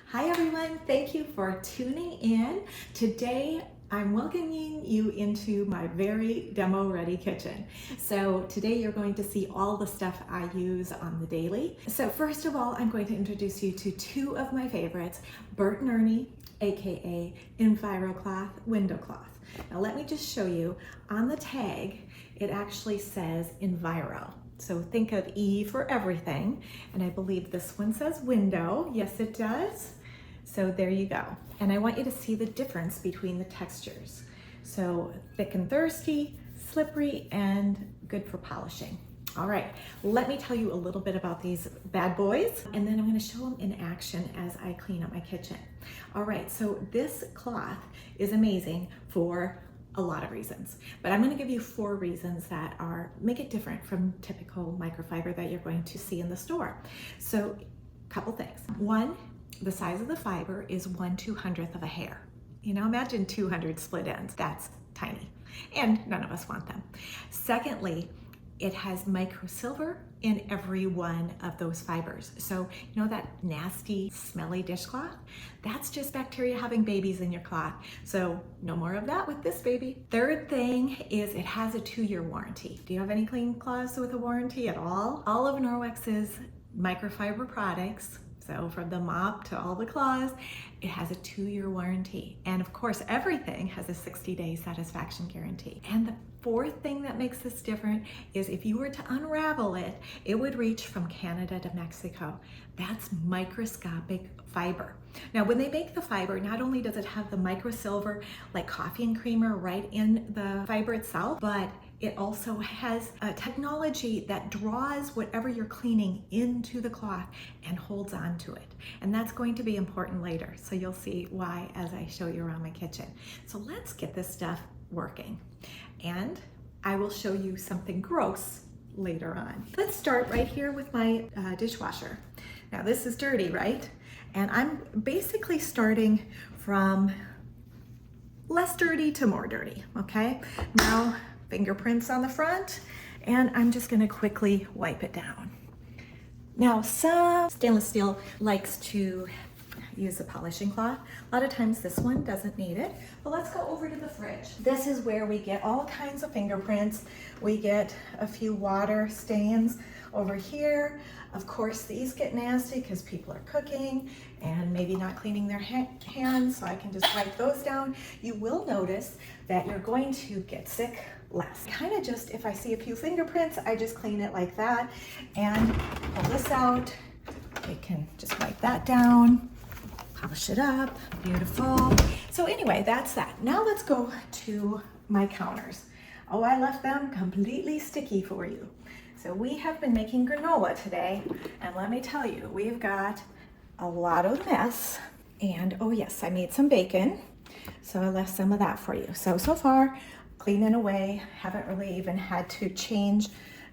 Hi everyone, thank you for tuning in. Today I'm welcoming you into my very demo ready kitchen. So today you're going to see all the stuff I use on the daily. So first of all, I'm going to introduce you to two of my favorites, Bert and Ernie, aka EnviroCloth window cloth. Now let me just show you, on the tag it actually says Enviro. So think of E for everything, and I believe this one says window. Yes, it does. So there you go. And I want you to see the difference between the textures. So thick and thirsty, slippery, and good for polishing. All right, let me tell you a little bit about these bad boys, and then I'm gonna show them in action as I clean up my kitchen. All right, so this cloth is amazing for a lot of reasons, but I'm going to give you 4 reasons that make it different from typical microfiber that you're going to see in the store. So a couple things. One, the size of the fiber is 1/200th of a hair. You know, imagine 200 split ends. That's tiny, and none of us want them. Secondly, it has microsilver in every one of those fibers. So you know that nasty, smelly dishcloth? That's just bacteria having babies in your cloth. So no more of that with this baby. Third thing is it has a 2-year warranty. Do you have any clean cloths with a warranty at all? All of Norwex's microfiber products, so from the mop to all the cloths, it has a 2-year warranty. And of course, everything has a 60-day satisfaction guarantee. And the fourth thing that makes this different is if you were to unravel it, it would reach from Canada to Mexico. That's microscopic fiber. Now, when they make the fiber, not only does it have the microsilver like coffee and creamer right in the fiber itself, but it also has a technology that draws whatever you're cleaning into the cloth and holds on to it. And that's going to be important later. So you'll see why as I show you around my kitchen. So let's get this stuff working. And I will show you something gross later on. Let's start right here with my dishwasher. Now this is dirty, right? And I'm basically starting from less dirty to more dirty, okay? Now, fingerprints on the front, and I'm just gonna quickly wipe it down. Now, some stainless steel likes to use a polishing cloth. A lot of times this one doesn't need it, but let's go over to the fridge. This is where we get all kinds of fingerprints. We get a few water stains over here. Of course, these get nasty because people are cooking and maybe not cleaning their hands, so I can just wipe those down. You will notice that you're going to get sick less. Kind of just, if I see a few fingerprints, I just clean it like that and pull this out. We can just wipe that down, polish it up, beautiful. So anyway, that's that. Now let's go to my counters. Oh, I left them completely sticky for you. So we have been making granola today, and let me tell you, we've got a lot of mess. And oh yes, I made some bacon, so I left some of that for you. So far, cleaning away, haven't really even had to change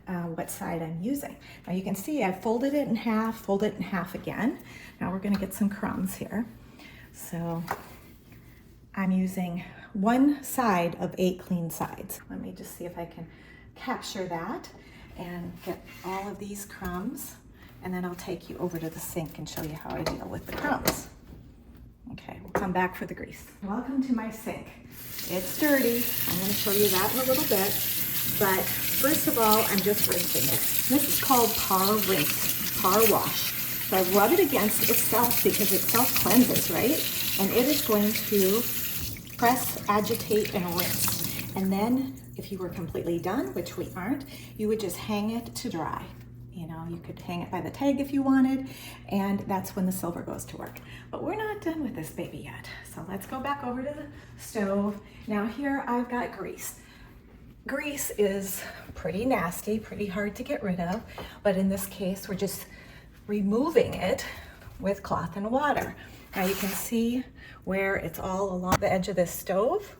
what side I'm using. Now you can see I folded it in half, fold it in half again. Now we're gonna get some crumbs here. So I'm using 1 side of 8 clean sides. Let me just see if I can capture that and get all of these crumbs, and then I'll take you over to the sink and show you how I deal with the crumbs. Okay, we'll come back for the grease. Welcome to my sink. It's dirty. I'm going to show you that in a little bit, but first of all, I'm just rinsing it. This is called Par Rinse, Par Wash. So I rub it against itself because it self-cleanses, right? And it is going to press, agitate, and rinse. And then if you were completely done, which we aren't, you would just hang it to dry. You know, you could hang it by the tag if you wanted, and that's when the silver goes to work. But we're not done with this baby yet. So let's go back over to the stove. Now here I've got grease. Grease is pretty nasty, pretty hard to get rid of, but in this case, we're just removing it with cloth and water. Now you can see where it's all along the edge of this stove,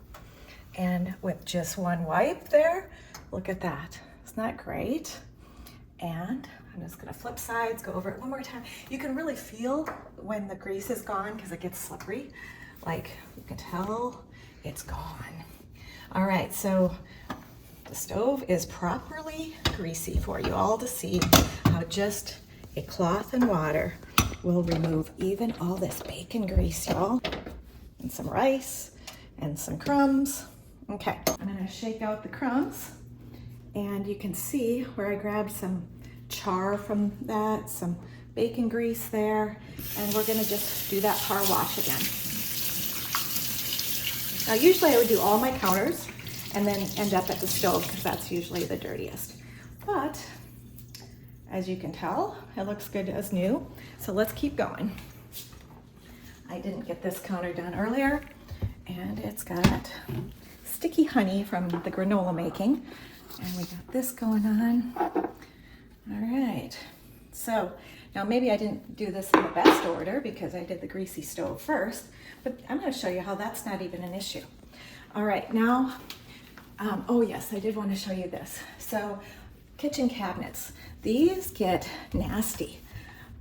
and with just one wipe there, look at that. Isn't that great? And I'm just gonna flip sides, go over it one more time. You can really feel when the grease is gone because it gets slippery. Like you can tell it's gone. All right, so the stove is properly greasy for you all to see how just a cloth and water will remove even all this bacon grease, y'all. And some rice and some crumbs. Okay, I'm gonna shake out the crumbs, and you can see where I grabbed some char from that, some bacon grease there, and we're gonna just do that par wash again. Now usually I would do all my counters and then end up at the stove because that's usually the dirtiest. But as you can tell, it looks good as new. So let's keep going. I didn't get this counter done earlier, and it's got sticky honey from the granola making. And we got this going on. All right, so now maybe I didn't do this in the best order because I did the greasy stove first, but I'm gonna show you how that's not even an issue. All right, now, oh yes, I did wanna show you this. So kitchen cabinets, these get nasty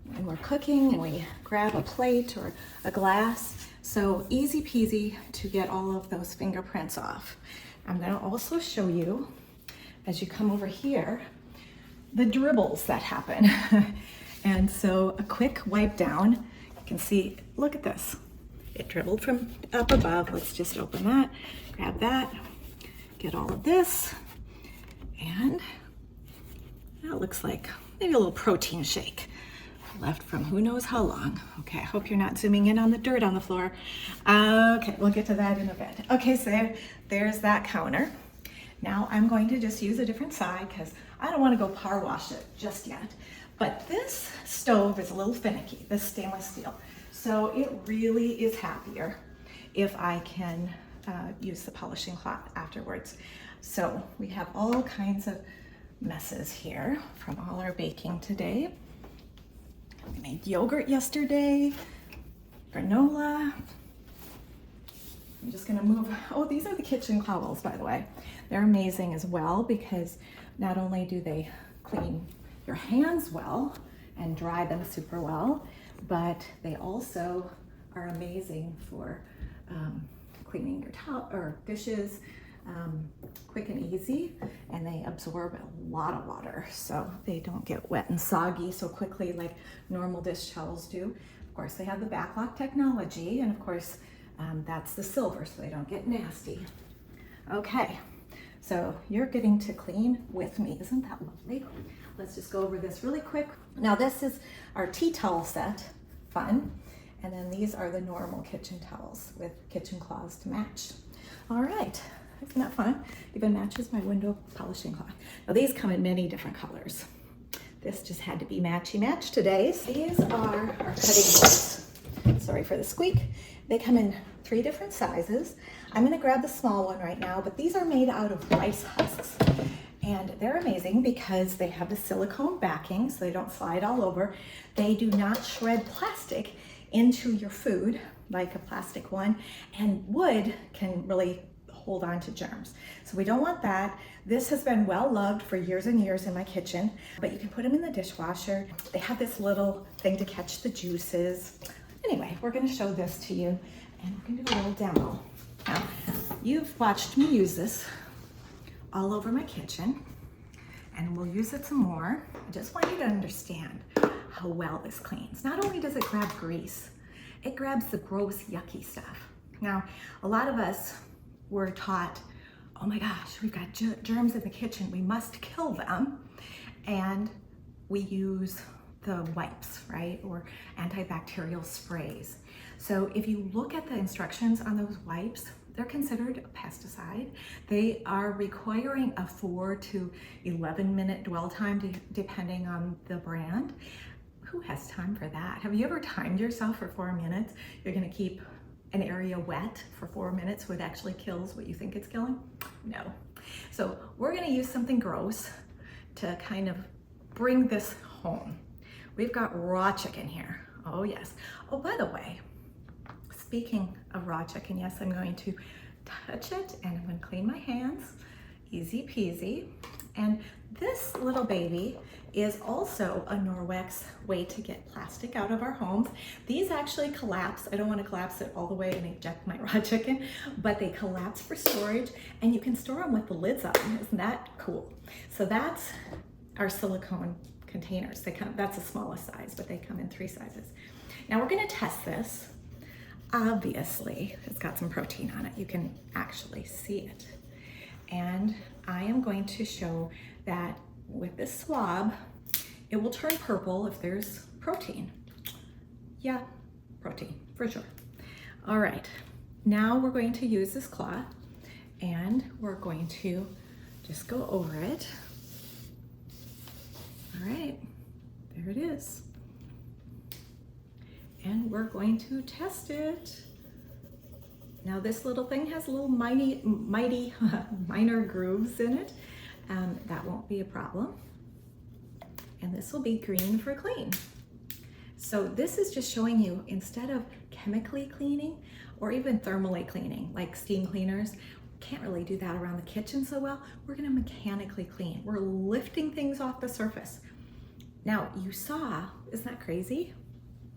when we're cooking and we grab a plate or a glass. So easy peasy to get all of those fingerprints off. I'm gonna also show you, as you come over here, the dribbles that happen. And so a quick wipe down, you can see, look at this. It dribbled from up above. Let's just open that, grab that, get all of this, and that looks like maybe a little protein shake left from who knows how long. Okay, I hope you're not zooming in on the dirt on the floor. Okay, we'll get to that in a bit. Okay, so there's that counter. Now I'm going to just use a different side because I don't want to go par wash it just yet. But this stove is a little finicky, this stainless steel. So it really is happier if I can use the polishing cloth afterwards. So we have all kinds of messes here from all our baking today. We made yogurt yesterday, granola. I'm just gonna move, oh, these are the kitchen towels, by the way. They're amazing as well because not only do they clean your hands well and dry them super well, but they also are amazing for cleaning your towel or dishes, quick and easy, and they absorb a lot of water, so they don't get wet and soggy so quickly like normal dish towels do. Of course, they have the backlock technology, and of course, that's the silver, so they don't get nasty. Okay, so you're getting to clean with me. Isn't that lovely? Let's just go over this really quick. Now this is our tea towel set, fun. And then these are the normal kitchen towels with kitchen cloths to match. All right, isn't that fun? Even matches my window polishing cloth. Now these come in many different colors. This just had to be matchy match today. These are our cutting boards. Sorry for the squeak. They come in 3 different sizes. I'm gonna grab the small one right now, but these are made out of rice husks. And they're amazing because they have the silicone backing so they don't slide all over. They do not shred plastic into your food like a plastic one, and wood can really hold on to germs. So we don't want that. This has been well loved for years and years in my kitchen, but you can put them in the dishwasher. They have this little thing to catch the juices. Anyway, we're gonna show this to you and we're gonna do a little demo. Now, you've watched me use this all over my kitchen, and we'll use it some more. I just want you to understand how well this cleans. Not only does it grab grease, it grabs the gross, yucky stuff. Now, a lot of us were taught, oh my gosh, we've got germs in the kitchen, we must kill them. And we use the wipes, right? Or antibacterial sprays. So if you look at the instructions on those wipes, they're considered a pesticide. They are requiring a 4 to 11 minute dwell time depending on the brand. Who has time for that? Have you ever timed yourself for 4 minutes? You're gonna keep an area wet for 4 minutes so it actually kills what you think it's killing? No. So we're gonna use something gross to kind of bring this home. We've got raw chicken here. Oh yes. Oh, by the way, speaking of raw chicken, yes, I'm going to touch it and I'm going to clean my hands. Easy peasy. And this little baby is also a Norwex way to get plastic out of our homes. These actually collapse. I don't want to collapse it all the way and eject my raw chicken, but they collapse for storage and you can store them with the lids on. Isn't that cool? So that's our silicone containers. They come, that's the smallest size, but they come in 3 sizes. Now we're gonna test this. Obviously, it's got some protein on it. You can actually see it. And I am going to show that with this swab, it will turn purple if there's protein. Yeah, protein, for sure. All right, now we're going to use this cloth and we're going to just go over it. All right, there it is. And we're going to test it. Now this little thing has little mighty minor grooves in it. That won't be a problem. And this will be green for clean. So this is just showing you, instead of chemically cleaning or even thermally cleaning, like steam cleaners, can't really do that around the kitchen so well, we're gonna mechanically clean. We're lifting things off the surface. Now you saw, isn't that crazy?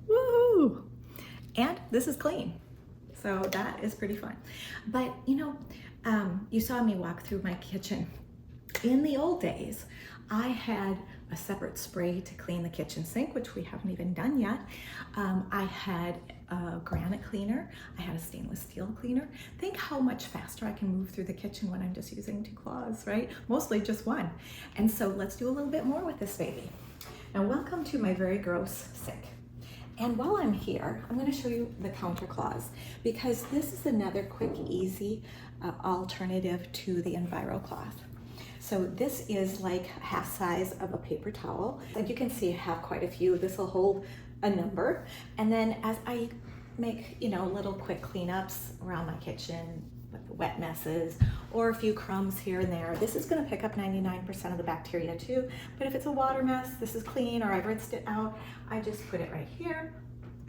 Woo! And this is clean. So that is pretty fun. But you know, you saw me walk through my kitchen. In the old days, I had a separate spray to clean the kitchen sink, which we haven't even done yet. I had a granite cleaner. I had a stainless steel cleaner. Think how much faster I can move through the kitchen when I'm just using 2 claws, right? Mostly just 1. And so let's do a little bit more with this baby. Now, welcome to my very gross sink. And while I'm here, I'm going to show you the counter claws, because this is another quick, easy alternative to the EnviroCloth. So this is like half size of a paper towel. And you can see I have quite a few. This will hold a number. And then as I make, you know, little quick cleanups around my kitchen with the wet messes or a few crumbs here and there, this is going to pick up 99% of the bacteria too. But if it's a water mess, this is clean, or I've rinsed it out, I just put it right here,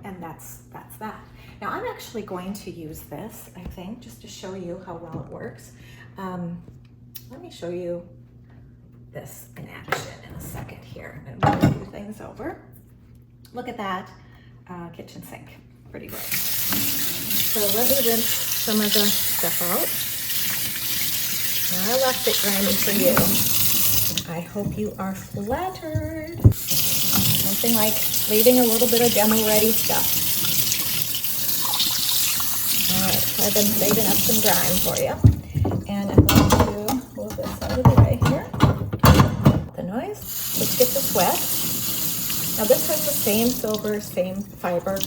and that's that. Now I'm actually going to use this, I think, just to show you how well it works. Let me show you this in action in a second here. I'm going to move a few things over. Look at that kitchen sink. Pretty great. So let me rinse some of the stuff out. I left it grimy for you. I hope you are flattered. Nothing like leaving a little bit of demo-ready stuff. All right, so I've been saving up some grime for you. And I'm going to move this out of the way here. The noise. Let's get this wet. Now this has the same silver, same fiber.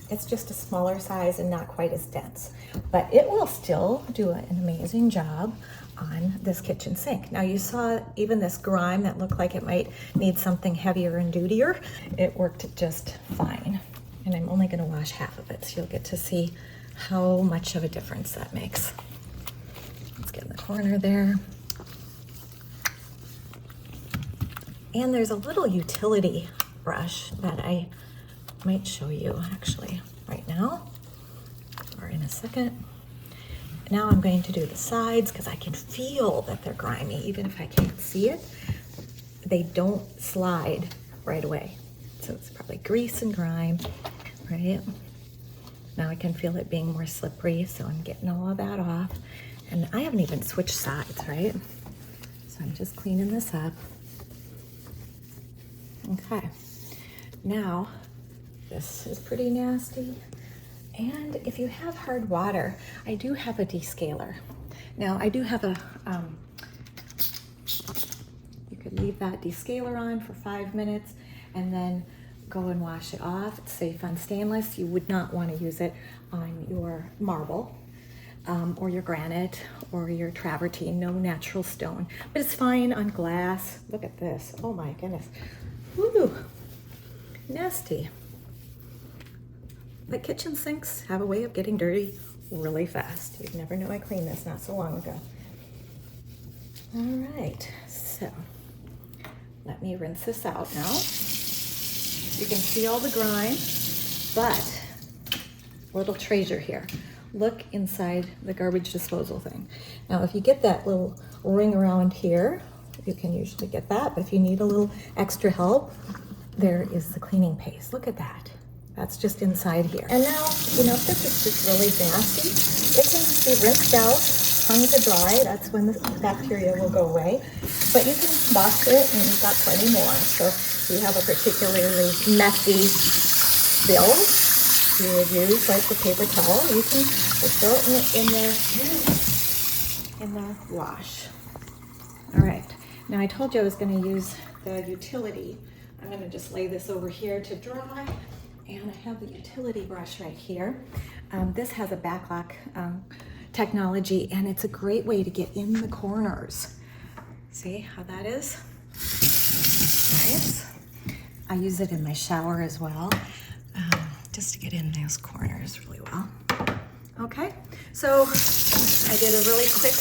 It's just a smaller size and not quite as dense. But it will still do an amazing job on this kitchen sink. Now you saw even this grime that looked like it might need something heavier and dutier. It worked just fine. And I'm only going to wash half of it, so you'll get to see how much of a difference that makes. Let's get in the corner there. And there's a little utility brush that I might show you actually right now or in a second. Now I'm going to do the sides because I can feel that they're grimy. Even if I can't see it, they don't slide right away. So it's probably grease and grime, right? Now I can feel it being more slippery, so I'm getting all of that off. And I haven't even switched sides, right? So I'm just cleaning this up. Okay, now this is pretty nasty. And if you have hard water, I do have a descaler. Now I do have a, you could leave that descaler on for 5 minutes and then go and wash it off. It's safe on stainless. You would not want to use it on your marble. Or your granite or your travertine, no natural stone. But it's fine on glass. Look at this. Oh my goodness. Woo! Nasty. But kitchen sinks have a way of getting dirty really fast. You'd never know I cleaned this not so long ago. All right, so let me rinse this out now. You can see all the grime, but little treasure here. Look inside the garbage disposal thing. Now, if you get that little ring around here, you can usually get that, but if you need a little extra help, there is the cleaning paste. Look at that. That's just inside here. And now, you know, if this is just really nasty, it can be rinsed out tongue to dry. That's when the bacteria will go away. But you can wash it, and you've got plenty more. So if you have a particularly messy bill, you would use like a paper towel. You can just throw it in the wash. All right. Now I told you I was going to use the utility. I'm going to just lay this over here to dry. And I have the utility brush right here. This has a backlock technology, and it's a great way to get in the corners. See how that is? Nice. I use it in my shower as well, just to get in those corners really well. Okay, so I did a really quick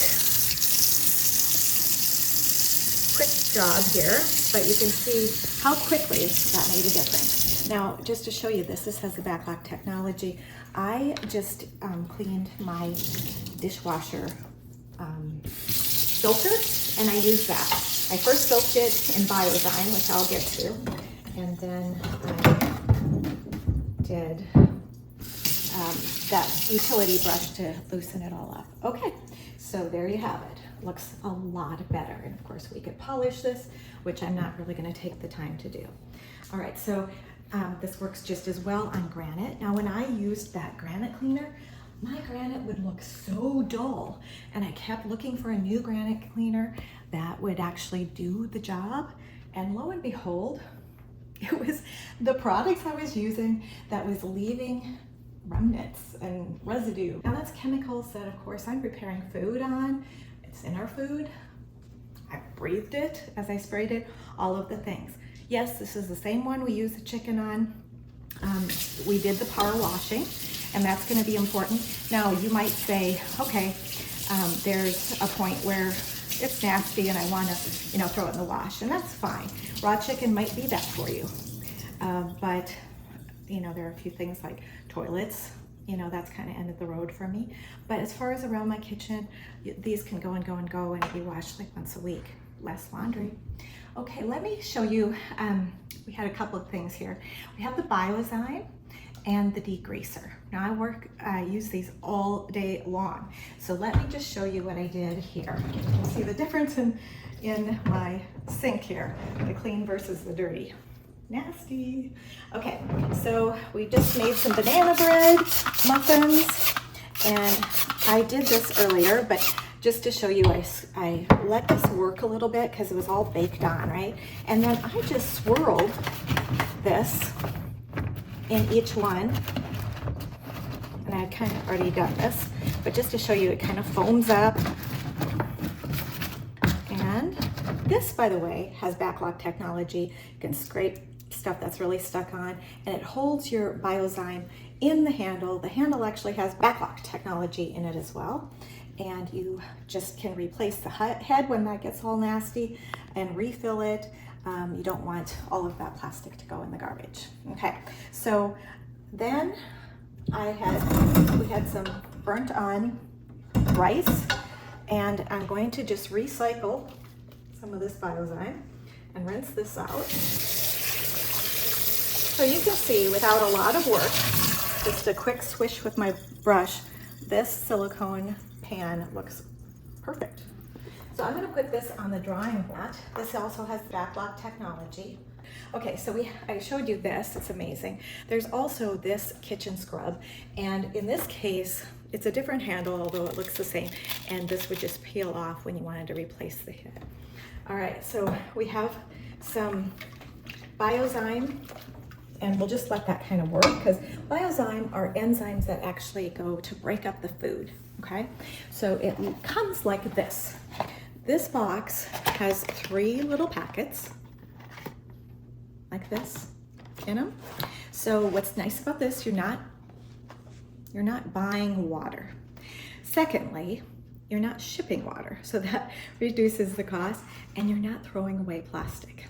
job here, but you can see how quickly that made a difference. Now, just to show you this has the backlock technology. I just cleaned my dishwasher filter, and I used that. I first soaked it in Biozyme, which I'll get to, and then I did that utility brush to loosen it all up. Okay, so there you have it. Looks a lot better. And of course we could polish this, which I'm not really going to take the time to do. All right, so this works just as well on granite. Now when I used that granite cleaner, my granite would look so dull, and I kept looking for a new granite cleaner that would actually do the job, and lo and behold, it was the products I was using that was leaving remnants and residue. Now that's chemicals that of course I'm preparing food on. It's in our food. I breathed it as I sprayed it, all of the things. Yes, this is the same one we use the chicken on. We did the power washing, and that's going to be important. Now you might say, okay, there's a point where it's nasty and I want to, throw it in the wash, and that's fine. Raw chicken might be that for you, but there are a few things like toilets. That's kind of end of the road for me. But as far as around my kitchen, these can go and go and go and be washed like once a week. Less laundry. Okay, let me show you. We had a couple of things here. We have the Biozyme and the degreaser. Now I use these all day long. So let me just show you what I did here. You can see the difference in my sink here, the clean versus the dirty. Nasty. Okay, so we just made some banana bread muffins, and I did this earlier, but just to show you, I let this work a little bit because it was all baked on, right? And then I just swirled this in each one, and I've kind of already done this, but just to show you, it kind of foams up. And this, by the way, has backlock technology. You can scrape stuff that's really stuck on, and it holds your Biozyme in the handle. The handle actually has backlock technology in it as well, and you just can replace the head when that gets all nasty and refill it. You don't want all of that plastic to go in the garbage. Okay, so then we had some burnt on rice, and I'm going to just recycle some of this Biozyme and rinse this out. So you can see, without a lot of work, just a quick swish with my brush, this silicone pan looks perfect. So I'm going to put this on the drying mat. This also has backlock technology. Okay, so I showed you this. It's amazing. There's also this kitchen scrub, and in this case, it's a different handle, although it looks the same, and this would just peel off when you wanted to replace the head. All right, so we have some Biozyme, and we'll just let that kind of work, because Biozyme are enzymes that actually go to break up the food, okay? So it comes like this. This box has 3 little packets, like this, in them. So what's nice about this, you're not buying water. Secondly, you're not shipping water, so that reduces the cost, and you're not throwing away plastic.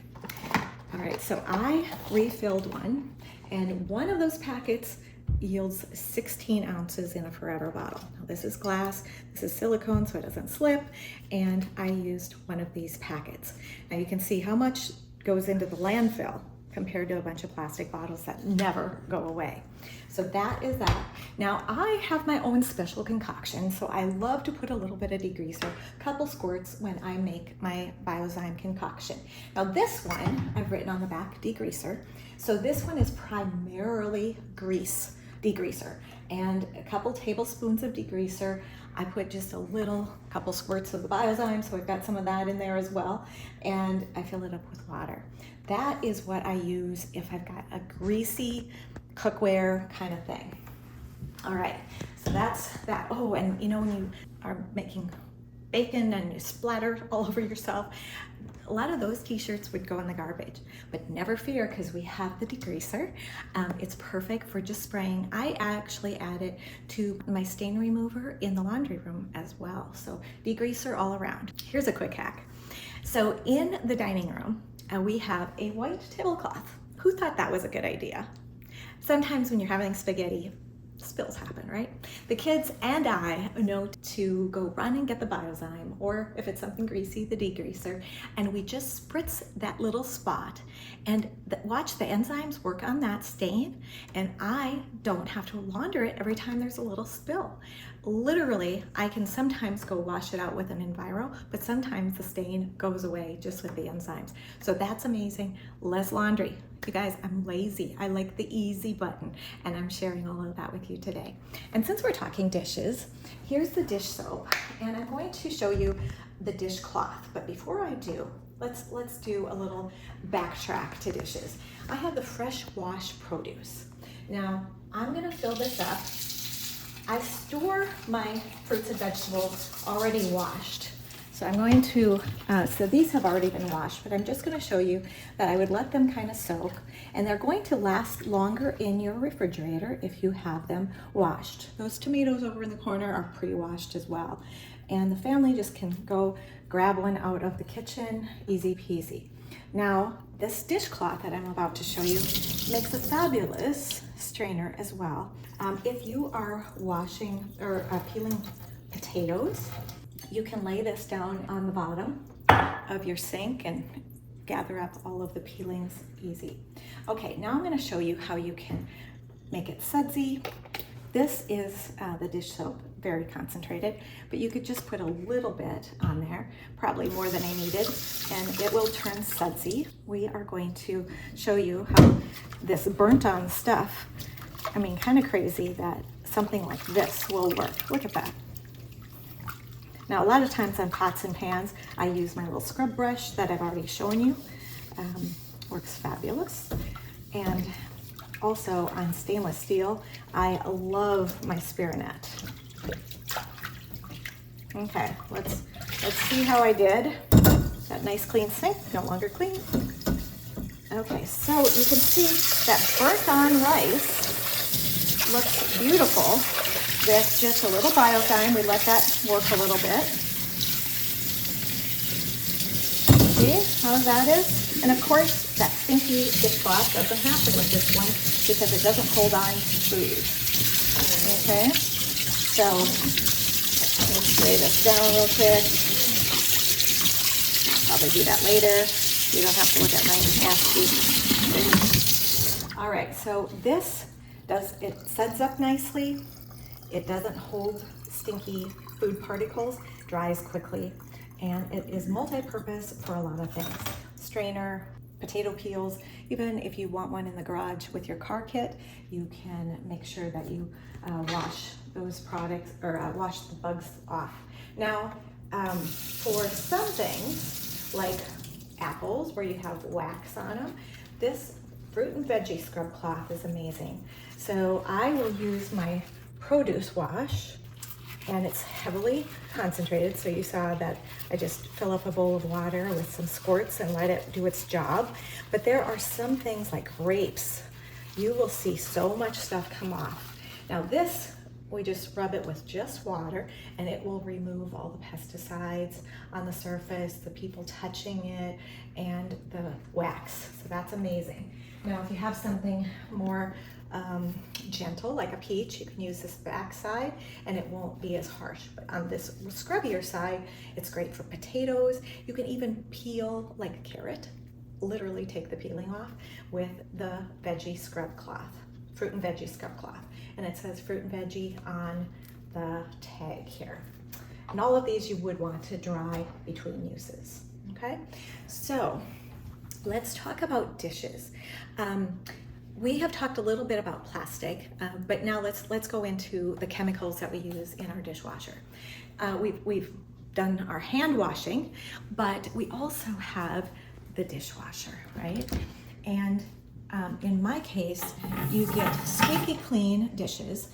All right, so I refilled one, and one of those packets yields 16 ounces in a Forever bottle. Now this is glass, this is silicone so it doesn't slip, and I used one of these packets. Now you can see how much goes into the landfill. compared to a bunch of plastic bottles that never go away. So that is that. Now I have my own special concoction, so I love to put a little bit of degreaser, a couple squirts when I make my Biozyme concoction. Now this one, I've written on the back, degreaser. So this one is primarily grease degreaser, and a couple tablespoons of degreaser. I put just a couple squirts of the Biozyme, so I've got some of that in there as well, and I fill it up with water. That is what I use if I've got a greasy cookware kind of thing. All right, so that's that. Oh, and you know, when you are making bacon and you splatter all over yourself, a lot of those t-shirts would go in the garbage, but never fear, because we have the degreaser. It's perfect for just spraying. I actually add it to my stain remover in the laundry room as well. So degreaser all around. Here's a quick hack. So in the dining room, we have a white tablecloth. Who thought that was a good idea? Sometimes when you're having spaghetti, spills happen, right? The kids and I know to go run and get the Biozyme, or if it's something greasy, the degreaser, and we just spritz that little spot and watch the enzymes work on that stain, and I don't have to launder it every time there's a little spill. Literally, I can sometimes go wash it out with an Enviro, but sometimes the stain goes away just with the enzymes. So that's amazing. Less laundry. You guys, I'm lazy. I like the easy button, and I'm sharing all of that with you today. And since we're talking dishes, here's the dish soap, and I'm going to show you the dishcloth. But before I do, let's do a little backtrack to dishes. I have the Fresh Wash Produce. Now, I'm gonna fill this up. I store my fruits and vegetables already washed. So I'm going to, so these have already been washed, but I'm just gonna show you that I would let them kind of soak, and they're going to last longer in your refrigerator if you have them washed. Those tomatoes over in the corner are pre-washed as well. And the family just can go grab one out of the kitchen, easy peasy. Now, this dishcloth that I'm about to show you makes a fabulous strainer as well. If you are washing or peeling potatoes, you can lay this down on the bottom of your sink and gather up all of the peelings easy. Okay, now I'm going to show you how you can make it sudsy. This is the dish soap, very concentrated, but you could just put a little bit on there, probably more than I needed, and it will turn sudsy. We are going to show you how this burnt on stuff, I mean, kind of crazy that something like this will work. Look at that. Now, a lot of times on pots and pans, I use my little scrub brush that I've already shown you. Works fabulous. And also on stainless steel, I love my Spiranet. Okay, let's see how I did. That nice clean sink, no longer clean. Okay, so you can see that burnt on rice looks beautiful with just a little Biozyme. We let that work a little bit. See how that is? And of course, that stinky dishcloth doesn't happen with this one because it doesn't hold on to food. Okay, so let's spray this down real quick. Probably do that later. You don't have to look at my nasty. All right, so this it suds up nicely. It doesn't hold stinky food particles, dries quickly, and it is multi-purpose for a lot of things. Strainer, potato peels, even if you want one in the garage with your car kit, you can make sure that you wash those products or wash the bugs off. Now, for some things, like apples where you have wax on them, this fruit and veggie scrub cloth is amazing. So I will use my produce wash, and it's heavily concentrated. So you saw that I just fill up a bowl of water with some squirts and let it do its job. But there are some things like grapes. You will see so much stuff come off. Now this, we just rub it with just water, and it will remove all the pesticides on the surface, the people touching it, and the wax. So that's amazing. Now, if you have something more gentle, like a peach, you can use this back side, and it won't be as harsh. But on this scrubbier side, it's great for potatoes. You can even peel like a carrot literally take the peeling off with the veggie scrub cloth, fruit and veggie scrub cloth. And it says fruit and veggie on the tag here. And all of these you would want to dry between uses, okay? So let's talk about dishes. We have talked a little bit about plastic, but now let's go into the chemicals that we use in our dishwasher. We've done our hand washing, but we also have the dishwasher, right? And in my case, you get squeaky clean dishes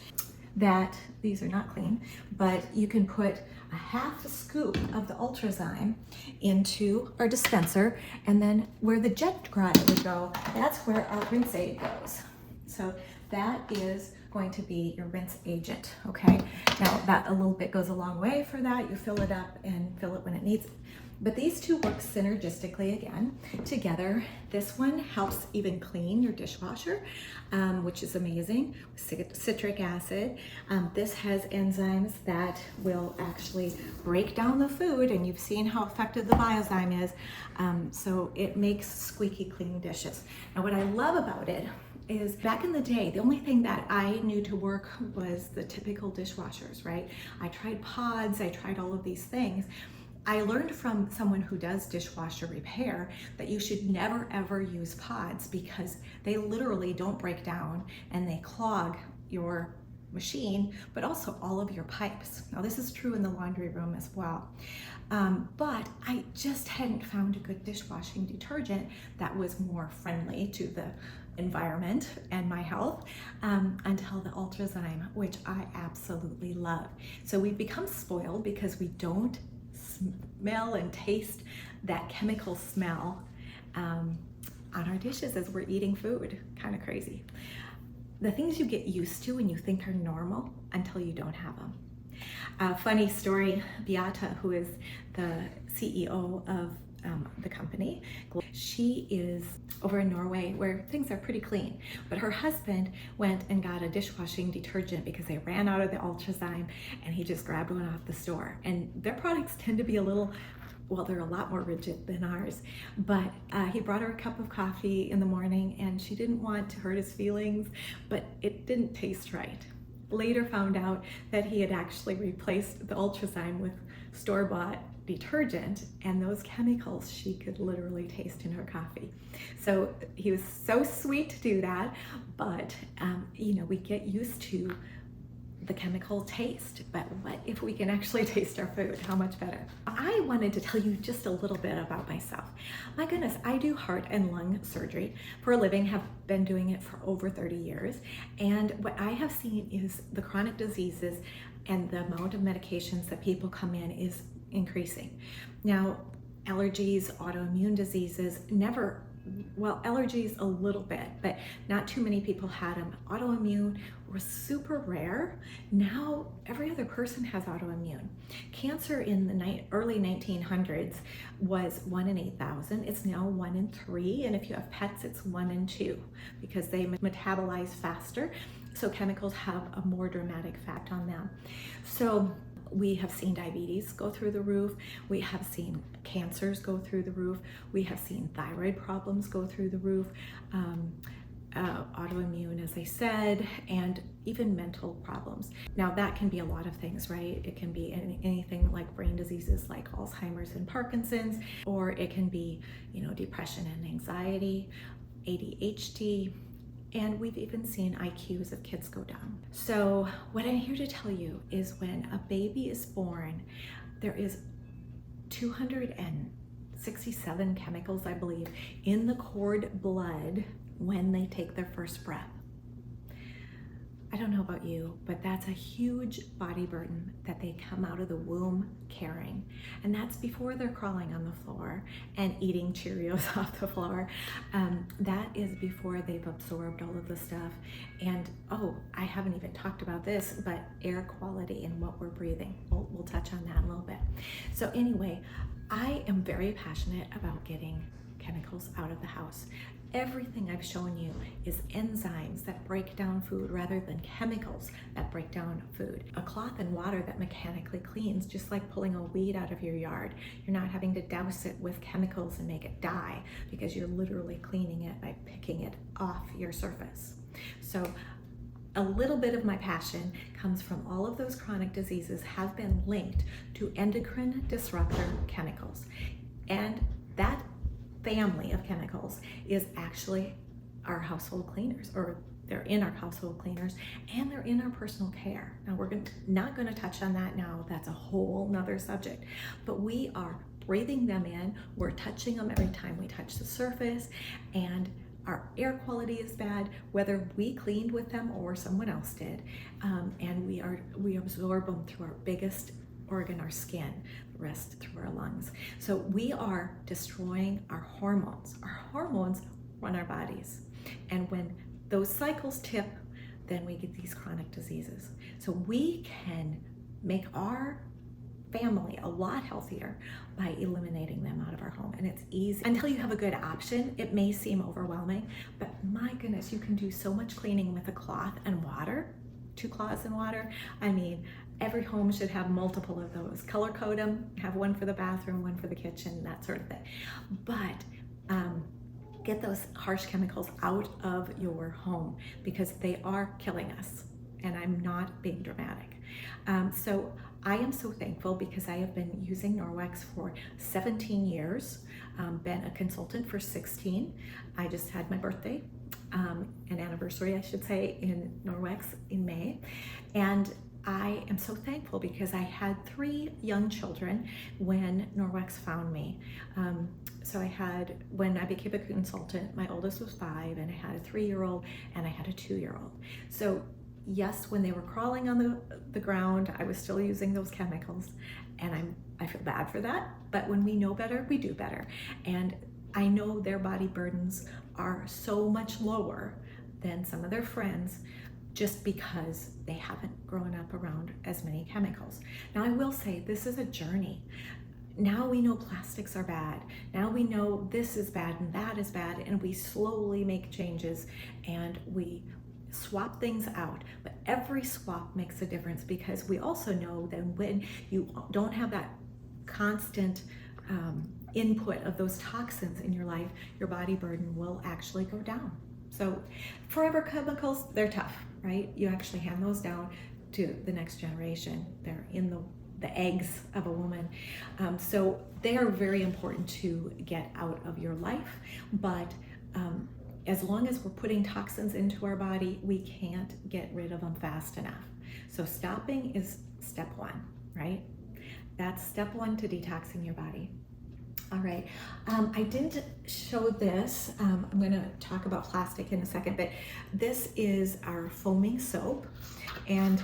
that, these are not clean, but you can put a half a scoop of the Ultrazyme into our dispenser, and then where the jet grotto would go, that's where our rinse aid goes. So that is going to be your rinse agent, okay? Now that a little bit goes a long way for that. You fill it up and fill it when it needs it. But these two work synergistically again together. This one helps even clean your dishwasher, which is amazing. Citric acid. This has enzymes that will actually break down the food, and you've seen how effective the Biozyme is. So it makes squeaky clean dishes. Now what I love about it is back in the day, the only thing that I knew to work was the typical dishwashers, right? I tried pods, I tried all of these things. I learned from someone who does dishwasher repair that you should never ever use pods because they literally don't break down and they clog your machine, but also all of your pipes. Now this is true in the laundry room as well. But I just hadn't found a good dishwashing detergent that was more friendly to the environment and my health until the Ultrazyme, which I absolutely love. So we've become spoiled because we don't smell and taste that chemical smell on our dishes as we're eating food. Kind of crazy. The things you get used to and you think are normal until you don't have them. Funny story, Beata, who is the CEO of the company, she is over in Norway where things are pretty clean, but her husband went and got a dishwashing detergent because they ran out of the Ultrazyme, and he just grabbed one off the store. And their products tend to be a little, well, they're a lot more rigid than ours, but he brought her a cup of coffee in the morning, and she didn't want to hurt his feelings, but it didn't taste right. Later found out that he had actually replaced the Ultrazyme with store-bought detergent, and those chemicals she could literally taste in her coffee. So he was so sweet to do that, but you know, we get used to the chemical taste, but what if we can actually taste our food? How much better? I wanted to tell you just a little bit about myself. My goodness, I do heart and lung surgery for a living, have been doing it for over 30 years. And what I have seen is the chronic diseases and the amount of medications that people come in is increasing. Now, allergies, autoimmune diseases, never, well, allergies a little bit, but not too many people had them. Autoimmune was super rare. Now every other person has autoimmune. Cancer in the early 1900s was 1 in 8,000. It's now 1 in 3, and if you have pets, it's 1 in 2 because they metabolize faster. So chemicals have a more dramatic effect on them. So we have seen diabetes go through the roof. We have seen cancers go through the roof. We have seen thyroid problems go through the roof, autoimmune, as I said, and even mental problems. Now that can be a lot of things, right? It can be anything like brain diseases like Alzheimer's and Parkinson's, or it can be, you know, depression and anxiety, ADHD, and we've even seen IQs of kids go down. So what I'm here to tell you is when a baby is born, there is 267 chemicals, I believe, in the cord blood when they take their first breath. I don't know about you, but that's a huge body burden that they come out of the womb carrying. And that's before they're crawling on the floor and eating Cheerios off the floor. That is before they've absorbed all of the stuff. And oh, I haven't even talked about this, but air quality and what we're breathing. We'll touch on that in a little bit. So anyway, I am very passionate about getting chemicals out of the house. Everything I've shown you is enzymes that break down food rather than chemicals that break down food. A cloth and water that mechanically cleans, just like pulling a weed out of your yard. You're not having to douse it with chemicals and make it die, because you're literally cleaning it by picking it off your surface. So a little bit of my passion comes from all of those chronic diseases have been linked to endocrine disruptor chemicals. And that family of chemicals is actually our household cleaners, or they're in our household cleaners, and they're in our personal care. Now we're not going to touch on that now. That's a whole nother subject. But we are breathing them in. We're touching them every time we touch the surface, and our air quality is bad, whether we cleaned with them or someone else did. And we absorb them through our biggest organ, our skin, the rest through our lungs. So we are destroying our hormones. Our hormones run our bodies. And when those cycles tip, then we get these chronic diseases. So we can make our family a lot healthier by eliminating them out of our home. And it's easy. Until you have a good option, it may seem overwhelming, but my goodness, you can do so much cleaning with a cloth and water, 2 cloths and water. I mean, every home should have multiple of those. Color code them, have one for the bathroom, one for the kitchen, that sort of thing. But get those harsh chemicals out of your home, because they are killing us. And I'm not being dramatic. So I am so thankful, because I have been using Norwex for 17 years, been a consultant for 16. I just had my birthday, an anniversary, I should say, in Norwex in May. And I am so thankful, because I had 3 young children when Norwex found me. So I had, when I became a consultant, my oldest was 5, and I had a 3-year-old and I had a 2-year-old. So yes, when they were crawling on the ground, I was still using those chemicals, and I feel bad for that. But when we know better, we do better. And I know their body burdens are so much lower than some of their friends, just because they haven't grown up around as many chemicals. Now, I will say this is a journey. Now we know plastics are bad. Now we know this is bad and that is bad, and we slowly make changes and we swap things out. But every swap makes a difference, because we also know that when you don't have that constant input of those toxins in your life, your body burden will actually go down. So forever chemicals, they're tough, right? You actually hand those down to the next generation. They're in the eggs of a woman. So they are very important to get out of your life. But as long as we're putting toxins into our body, we can't get rid of them fast enough. So stopping is step 1, right? That's step 1 to detoxing your body. All right, I didn't show this. I'm going to talk about plastic in a second, but this is our foaming soap, and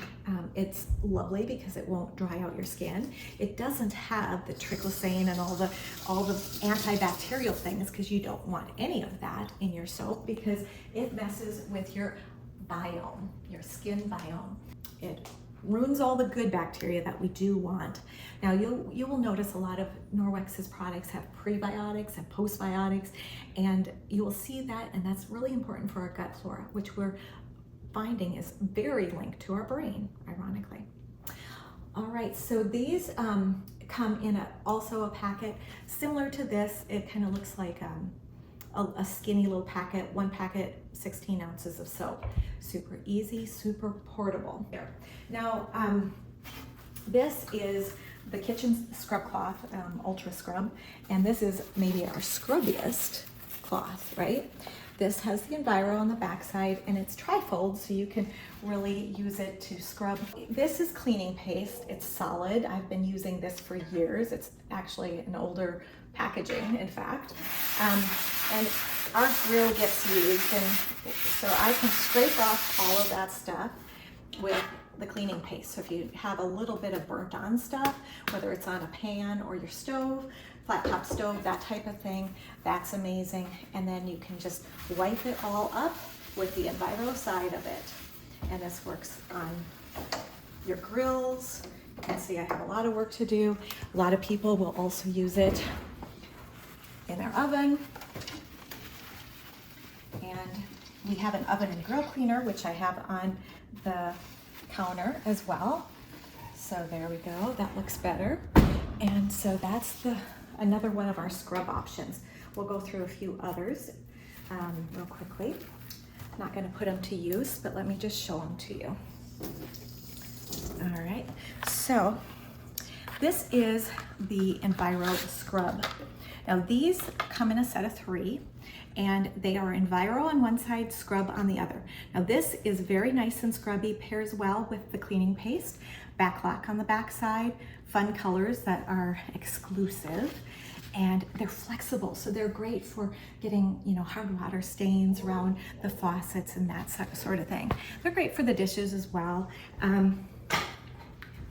it's lovely because it won't dry out your skin. It doesn't have the triclosan and all the antibacterial things, because you don't want any of that in your soap, because it messes with your biome, your skin biome. It ruins all the good bacteria that we do want. Now you will notice a lot of Norwex's products have prebiotics and postbiotics, and you will see that, and that's really important for our gut flora, which we're finding is very linked to our brain, ironically. All right, so these come in also a packet similar to this. It kind of looks like a skinny little packet, 1 packet, 16 ounces of soap. Super easy, super portable. Here. Now, this is the kitchen scrub cloth, Ultra Scrub, and this is maybe our scrubbiest cloth, right? This has the Enviro on the backside, and it's trifold, so you can really use it to scrub. This is cleaning paste. It's solid. I've been using this for years. It's actually an older packaging, in fact. And our grill gets used, and so I can scrape off all of that stuff with the cleaning paste. So if you have a little bit of burnt on stuff, whether it's on a pan or your stove, flat top stove, that type of thing, that's amazing. And then you can just wipe it all up with the Enviro side of it. And this works on your grills. You can see I have a lot of work to do. A lot of people will also use it in their oven. We have an oven and grill cleaner, which I have on the counter as well. So there we go, that looks better. And so that's another one of our scrub options. We'll go through a few others real quickly. Not gonna put them to use, but let me just show them to you. All right, so this is the Enviro Scrub. Now these come in a set of 3, and they are Enviro on one side, Scrub on the other. Now this is very nice and scrubby, pairs well with the cleaning paste, backlock on the back side, fun colors that are exclusive, and they're flexible, so they're great for getting, hard water stains around the faucets and that sort of thing. They're great for the dishes as well.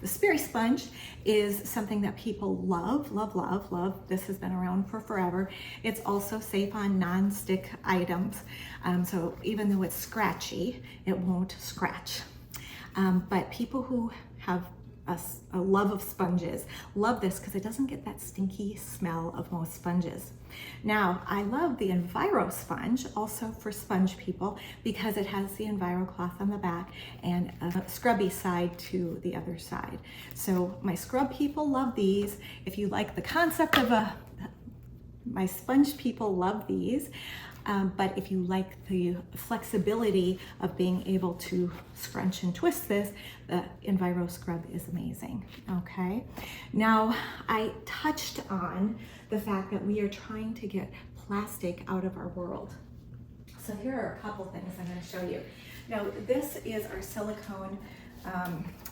The Sperry Sponge is something that people love, love, love, love. This has been around for forever. It's also safe on non-stick items. So even though it's scratchy, it won't scratch. But people who have a love of sponges love this because it doesn't get that stinky smell of most sponges. Now, I love the Enviro sponge also for sponge people because it has the Enviro cloth on the back and a scrubby side to the other side. So my scrub people love these. If you like the concept of my sponge people love these. But if you like the flexibility of being able to scrunch and twist this, the Enviro Scrub is amazing, okay? Now, I touched on the fact that we are trying to get plastic out of our world. So here are a couple things I'm gonna show you. Now, this is our silicone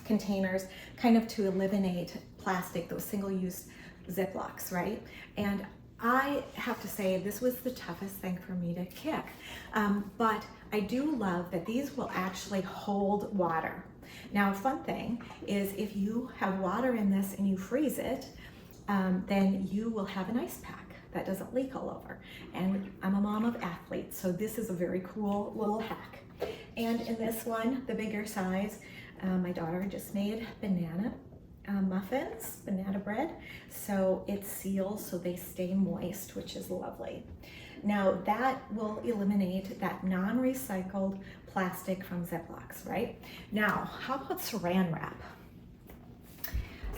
containers, kind of to eliminate plastic, those single-use Ziplocs, right? And I have to say this was the toughest thing for me to kick, but I do love that these will actually hold water. Now, a fun thing is if you have water in this and you freeze it, then you will have an ice pack that doesn't leak all over. And I'm a mom of athletes, so this is a very cool little hack. And in this one, the bigger size, my daughter just made banana muffins, banana bread, so it seals so they stay moist, which is lovely. Now that will eliminate that non-recycled plastic from Ziplocs, right? Now, how about saran wrap?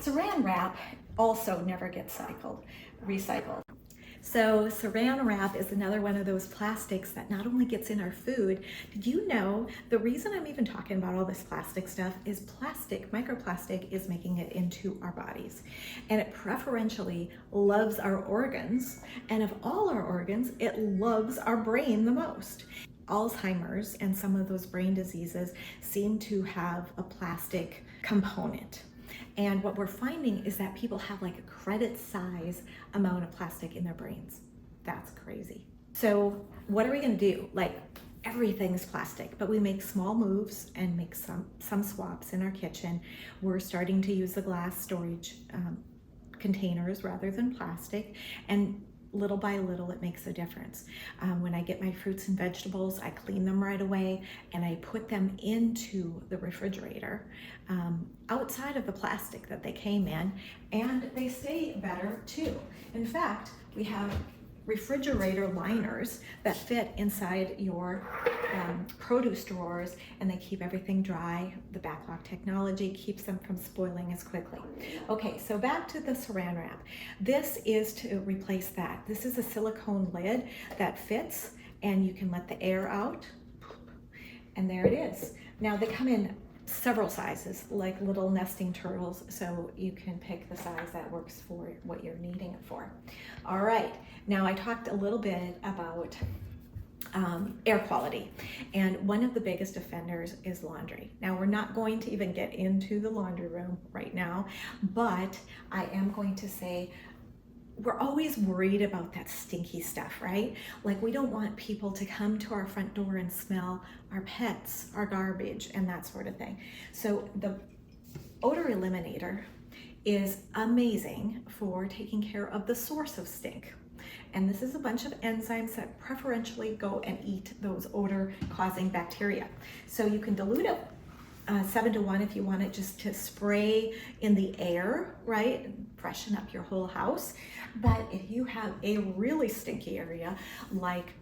Saran wrap also never gets recycled. So saran wrap is another one of those plastics that not only gets in our food. Did you know the reason I'm even talking about all this plastic stuff is plastic, microplastic is making it into our bodies. And it preferentially loves our organs. And of all our organs, it loves our brain the most. Alzheimer's and some of those brain diseases seem to have a plastic component. And what we're finding is that people have like a credit size amount of plastic in their brains. That's crazy. So what are we gonna do? Like everything's plastic, but we make small moves and make some swaps in our kitchen. We're starting to use the glass storage containers rather than plastic, and little by little it makes a difference. When I get my fruits and vegetables, I clean them right away and I put them into the refrigerator outside of the plastic that they came in, and they stay better too. In fact, we have refrigerator liners that fit inside your produce drawers, and they keep everything dry. The backlock technology keeps them from spoiling as quickly. Okay, so back to the saran wrap. This is to replace that. This is a silicone lid that fits, and you can let the air out, and there it is. Now they come in several sizes, like little nesting turtles, so you can pick the size that works for what you're needing it for. All right, now I talked a little bit about air quality, and one of the biggest offenders is laundry. Now we're not going to even get into the laundry room right now, but I am going to say we're always worried about that stinky stuff, right? Like we don't want people to come to our front door and smell our pets, our garbage, and that sort of thing. So the odor eliminator is amazing for taking care of the source of stink. And this is a bunch of enzymes that preferentially go and eat those odor-causing bacteria. So you can dilute it 7-to-1 if you want it just to spray in the air, right? Freshen up your whole house. But if you have a really stinky area, like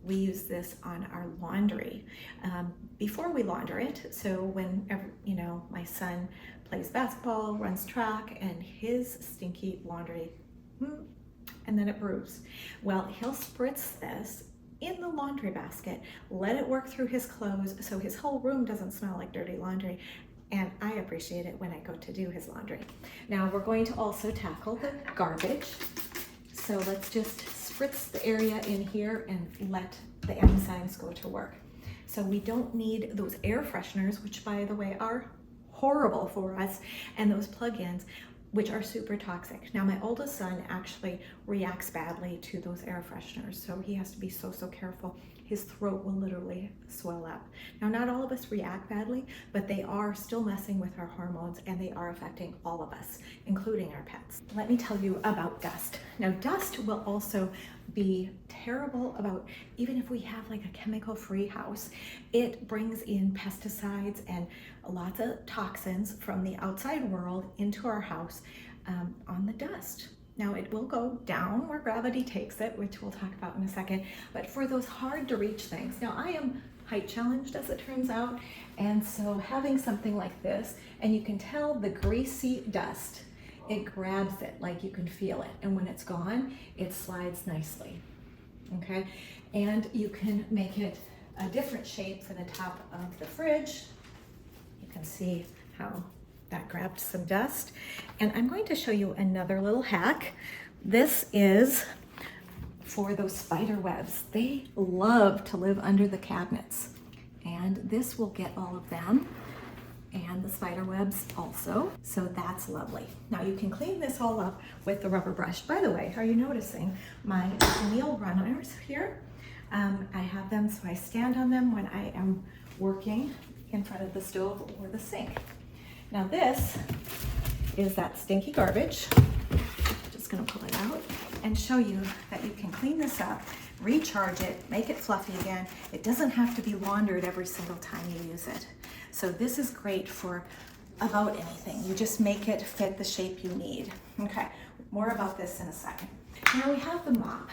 we use this on our laundry before we launder it. So whenever, you know, my son plays basketball, runs track, and his stinky laundry, and then it brews. Well, he'll spritz this in the laundry basket, let it work through his clothes so his whole room doesn't smell like dirty laundry. And I appreciate it when I go to do his laundry. Now we're going to also tackle the garbage. So let's just spritz the area in here and let the enzymes go to work. So we don't need those air fresheners, which by the way are horrible for us, and those plug-ins, which are super toxic. Now my oldest son actually reacts badly to those air fresheners, so he has to be so careful. His throat will literally swell up. Now not all of us react badly, but they are still messing with our hormones and they are affecting all of us, including our pets. Let me tell you about dust. Now dust will also be terrible about, even if we have like a chemical-free house, it brings in pesticides and lots of toxins from the outside world into our house on the dust. Now it will go down where gravity takes it, which we'll talk about in a second, but for those hard to reach things. Now I am height challenged as it turns out, and so having something like this, and you can tell the greasy dust, it grabs it, like you can feel it, and when it's gone, it slides nicely, okay? And you can make it a different shape for the top of the fridge. You can see how that grabbed some dust. And I'm going to show you another little hack. This is for those spider webs. They love to live under the cabinets. And this will get all of them and the spider webs also. So that's lovely. Now you can clean this all up with the rubber brush. By the way, are you noticing my meal runners here? I have them so I stand on them when I am working in front of the stove or the sink. Now this is that stinky garbage. Just gonna pull it out and show you that you can clean this up, recharge it, make it fluffy again. It doesn't have to be laundered every single time you use it. So this is great for about anything. You just make it fit the shape you need. Okay, more about this in a second. Now we have the mop.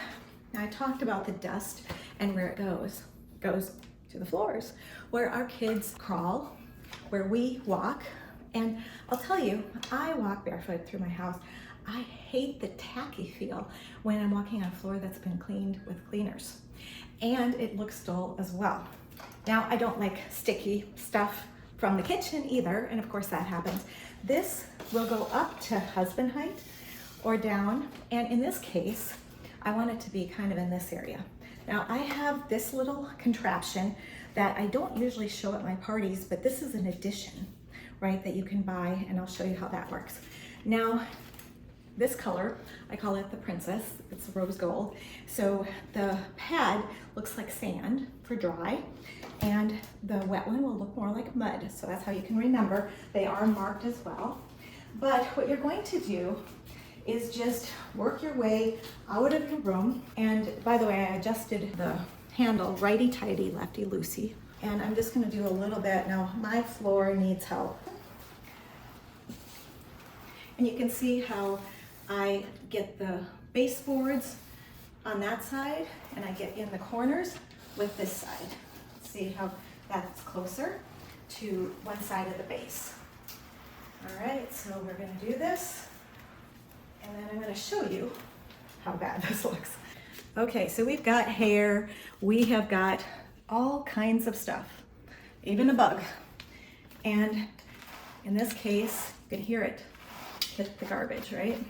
Now I talked about the dust and where it goes. It goes to the floors, where our kids crawl, where we walk. And I'll tell you, I walk barefoot through my house. I hate the tacky feel when I'm walking on a floor that's been cleaned with cleaners. And it looks dull as well. Now, I don't like sticky stuff from the kitchen either, and of course that happens. This will go up to husband height or down, and in this case, I want it to be kind of in this area. Now, I have this little contraption that I don't usually show at my parties, but this is an addition, right, that you can buy, and I'll show you how that works. Now, this color, I call it the Princess. It's rose gold. So the pad looks like sand for dry, and the wet one will look more like mud. So that's how you can remember. They are marked as well. But what you're going to do is just work your way out of your room. And by the way, I adjusted the handle righty-tighty, lefty-loosey. And I'm just gonna do a little bit. Now, my floor needs help. And you can see how I get the baseboards on that side, and I get in the corners with this side. See how that's closer to one side of the base. All right, so we're gonna do this, and then I'm gonna show you how bad this looks. Okay, so we've got hair, we have got all kinds of stuff, even a bug. And in this case, you can hear it hit the garbage, right?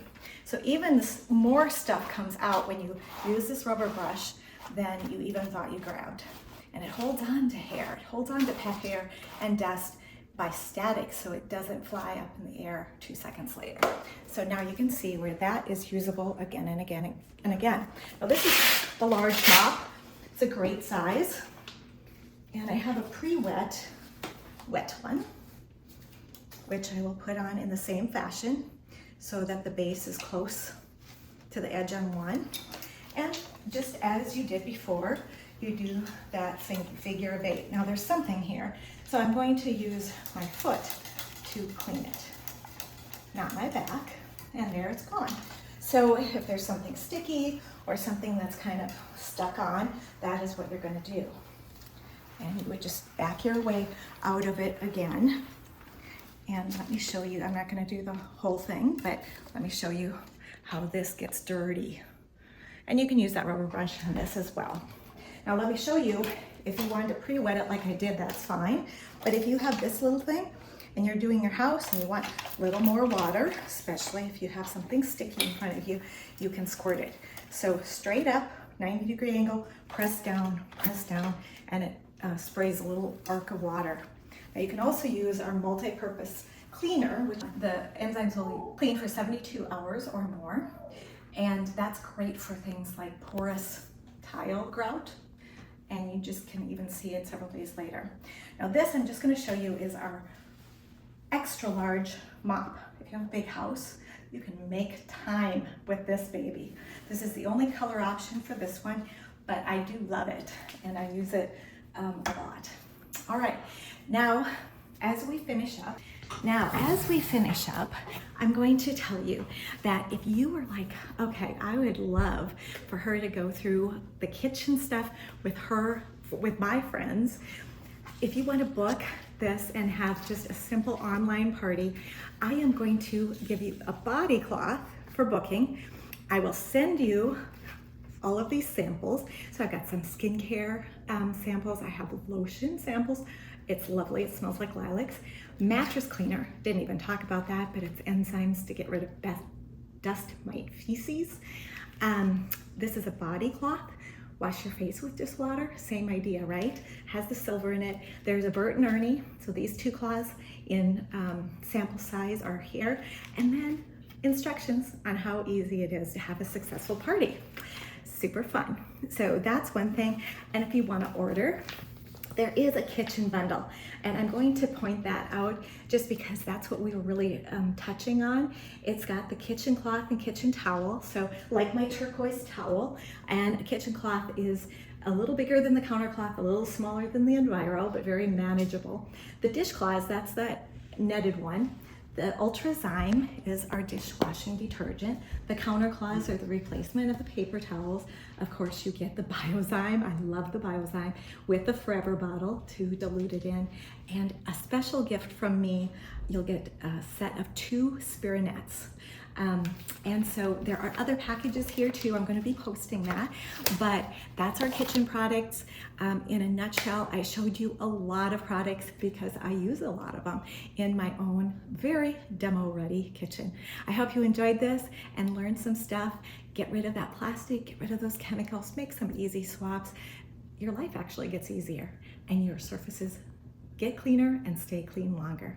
So even more stuff comes out when you use this rubber brush than you even thought you grabbed. And it holds on to hair, it holds on to pet hair and dust by static, so it doesn't fly up in the air 2 seconds later. So now you can see where that is usable again and again and again. Now this is the large mop. It's a great size. And I have a pre-wet, wet one, which I will put on in the same fashion so that the base is close to the edge on one. And just as you did before, you do that figure of 8. Now there's something here, so I'm going to use my foot to clean it, not my back, and there it's gone. So if there's something sticky or something that's kind of stuck on, that is what you're going to do. And you would just back your way out of it again. And let me show you, I'm not going to do the whole thing, but let me show you how this gets dirty. And you can use that rubber brush on this as well. Now let me show you, if you wanted to pre-wet it like I did, that's fine. But if you have this little thing and you're doing your house and you want a little more water, especially if you have something sticky in front of you, you can squirt it. So straight up, 90-degree angle, press down, and it sprays a little arc of water. Now you can also use our multi-purpose cleaner, which the enzymes will clean for 72 hours or more. And that's great for things like porous tile grout. And you just can even see it several days later. Now this I'm just going to show you is our extra large mop. If you have a big house, you can make time with this baby. This is the only color option for this one, but I do love it and I use it a lot. All right, now as we finish up, I'm going to tell you that if you were like, okay, I would love for her to go through the kitchen stuff with my friends. If you want to book this and have just a simple online party, I am going to give you a body cloth for booking. I will send you all of these samples. So I've got some skincare samples. I have lotion samples. It's lovely. It smells like lilacs. Mattress cleaner. Didn't even talk about that, but it's enzymes to get rid of dust mite feces. This is a body cloth. Wash your face with dishwater. Same idea, right? Has the silver in it. There's a Bert and Ernie. So these two cloths in sample size are here. And then instructions on how easy it is to have a successful party. Super fun. So that's one thing. And if you want to order, there is a kitchen bundle, and I'm going to point that out just because that's what we were really touching on. It's got the kitchen cloth and kitchen towel, so like my turquoise towel, and a kitchen cloth is a little bigger than the counter cloth, a little smaller than the Enviro, but very manageable. The dishcloths, that's that netted one. The Ultrazyme is our dishwashing detergent. The counter cloths are the replacement of the paper towels. Of course, you get the Biozyme. I love the Biozyme with the Forever bottle to dilute it in. And a special gift from me, you'll get a set of 2 Spirinets. And so there are other packages here too. I'm going to be posting that, but that's our kitchen products. In a nutshell, I showed you a lot of products because I use a lot of them in my own very demo ready kitchen. I hope you enjoyed this and learned some stuff. Get rid of that plastic, get rid of those chemicals, make some easy swaps. Your life actually gets easier and your surfaces get cleaner and stay clean longer.